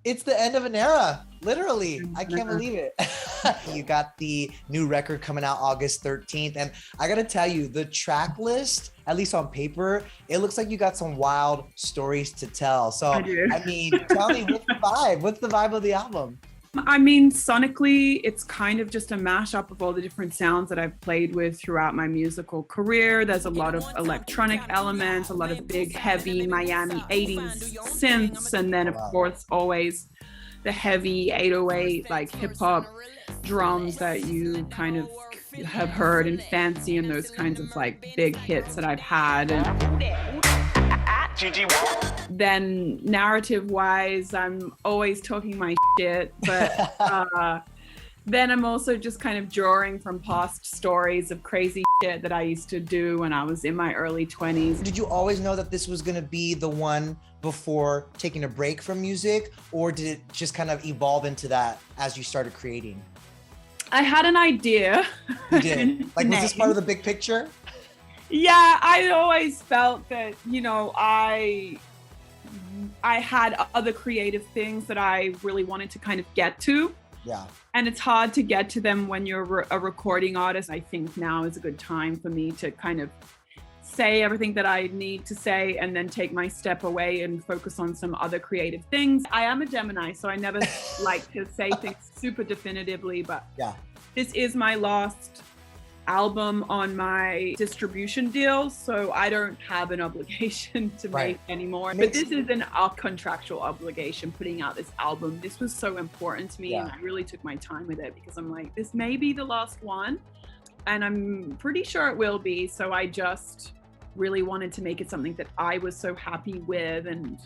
It's the end of an era, literally. I can't believe it. You got the new record coming out August 13th. And I gotta tell you, the track list, at least on paper, it looks like you got some wild stories to tell. So, I mean, tell me, what's the vibe? What's the vibe of the album? I mean, sonically, it's kind of just a mashup of all the different sounds that I've played with throughout my musical career. There's a lot of electronic elements, a lot of big, heavy Miami 80s synths, and then, of course, always the heavy 808, like hip-hop drums that you kind of have heard and fancy, and those kinds of like big hits that I've had. And then narrative wise, I'm always talking my shit, but then I'm also just kind of drawing from past stories of crazy shit that I used to do when I was in my early 20s. Did you always know that this was going to be the one before taking a break from music, or did it just kind of evolve into that as you started creating? I had an idea. You did? Like, was this part of the big picture? Yeah, I always felt that, you know, I had other creative things that I really wanted to kind of get to. Yeah. And it's hard to get to them when you're a recording artist. I think now is a good time for me to kind of say everything that I need to say and then take my step away and focus on some other creative things. I am a Gemini, so I never like to say things super definitively, but yeah, this is my last album on my distribution deal, so I don't have an obligation to make anymore. But this is a contractual obligation, putting out this album. This was so important to me, and I really took my time with it because I'm like, this may be the last one, and I'm pretty sure it will be. So I just really wanted to make it something that I was so happy with and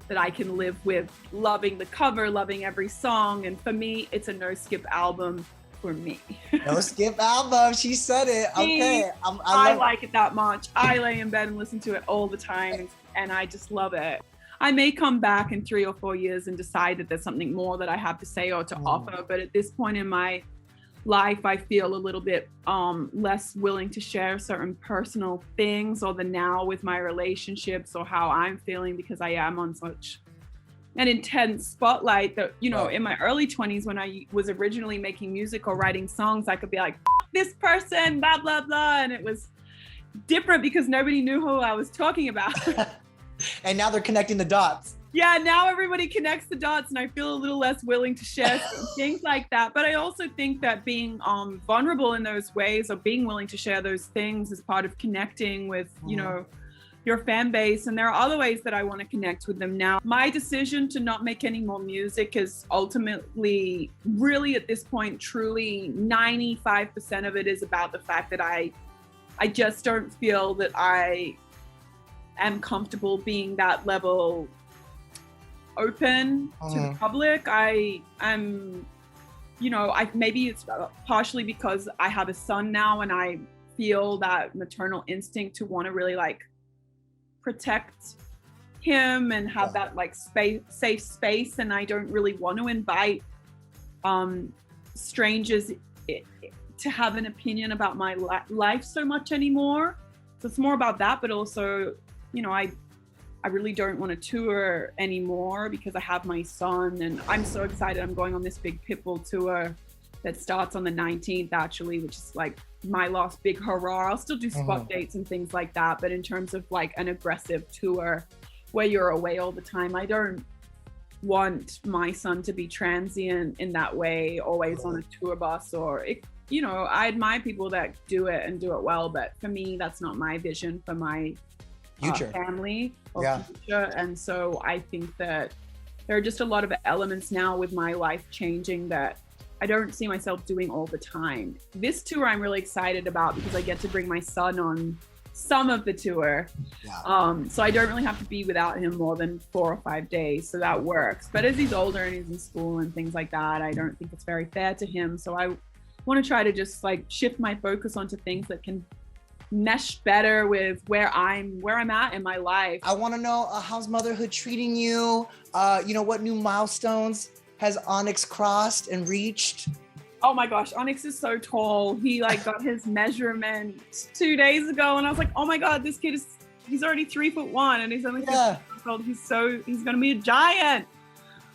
that I can live with, loving the cover, loving every song. And for me, it's a no skip album. For me. No skip album. She said it. Okay. I like it that much. I lay in bed and listen to it all the time, and I just love it. I may come back in 3 or 4 years and decide that there's something more that I have to say or to offer. But at this point in my life, I feel a little bit less willing to share certain personal things or the now with my relationships or how I'm feeling, because I am on such an intense spotlight that, you know, in my early 20s when I was originally making music or writing songs, I could be like, this person, blah, blah, blah. And it was different because nobody knew who I was talking about. And now they're connecting the dots. Yeah, now everybody connects the dots, and I feel a little less willing to share things like that. But I also think that being vulnerable in those ways, or being willing to share those things, is part of connecting with, you know, your fan base. And there are other ways that I want to connect with them now. My decision to not make any more music is ultimately, really at this point, truly 95% of it is about the fact that I just don't feel that I am comfortable being that level open to the public. I'm, you know, maybe it's partially because I have a son now, and I feel that maternal instinct to want to really like protect him and have that like safe space, and I don't really want to invite strangers to have an opinion about my life so much anymore. So it's more about that, but also, you know, I really don't want to tour anymore because I have my son, and I'm so excited. I'm going on this big Pitbull tour that starts on the 19th, actually, which is like my last big hurrah. I'll still do spot dates and things like that, but in terms of like an aggressive tour where you're away all the time, I don't want my son to be transient in that way, always on a tour bus, or you know, I admire people that do it and do it well, but for me, that's not my vision for my family or future. And so I think that there are just a lot of elements now with my life changing that I don't see myself doing all the time. This tour I'm really excited about because I get to bring my son on some of the tour. So I don't really have to be without him more than 4 or 5 days. So that works. But as he's older and he's in school and things like that, I don't think it's very fair to him. So I want to try to just like shift my focus onto things that can mesh better with where I'm at in my life. I want to know how's motherhood treating you? You know, what new milestones has Onyx crossed and reached? Oh my gosh, Onyx is so tall. He like got his measurement 2 days ago, and I was like, oh my God, this kid he's already 3'1" and he's only 15 years old. He's gonna be a giant.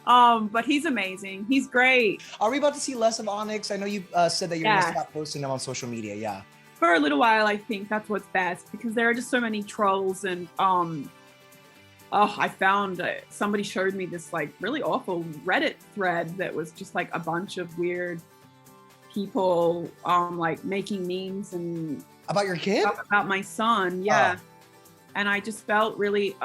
But he's amazing. He's great. Are we about to see less of Onyx? I know you said that you're Yeah. gonna stop posting them on social media. Yeah. For a little while, I think that's what's best because there are just so many trolls and I found somebody showed me this like really awful Reddit thread that was just like a bunch of weird people like making memes and About your kid? stuff about my son. Yeah. And I just felt really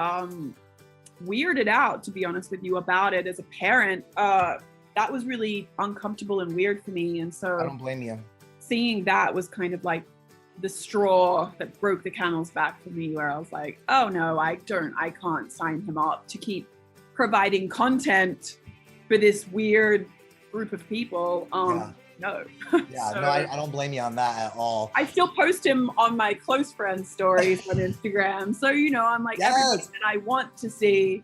weirded out, to be honest with you, about it as a parent. That was really uncomfortable and weird for me. And I so don't blame you. seeing that was kind of like the straw that broke the camel's back for me, where I was like, oh no, I can't sign him up to keep providing content for this weird group of people. No. Yeah, So no, I don't blame you on that at all. I still post him on my close friends stories on Instagram. So, you know, I'm like, everybody Yes. that I want to see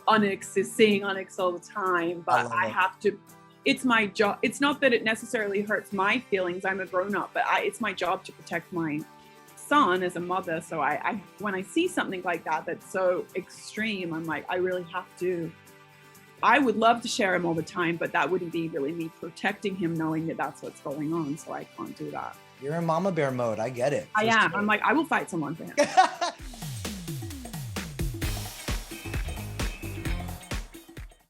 Onyx is seeing Onyx all the time, but I have to, it's my job. It's not that it necessarily hurts my feelings. I'm a grown up, but it's my job to protect my son as a mother. So I when I see something like that, that's so extreme, I'm like, I really have to, I would love to share him all the time, but that wouldn't be really me protecting him, knowing that that's what's going on. So I can't do that. You're in mama bear mode. I get it. I for am. sure. I'm like, I will fight someone for him.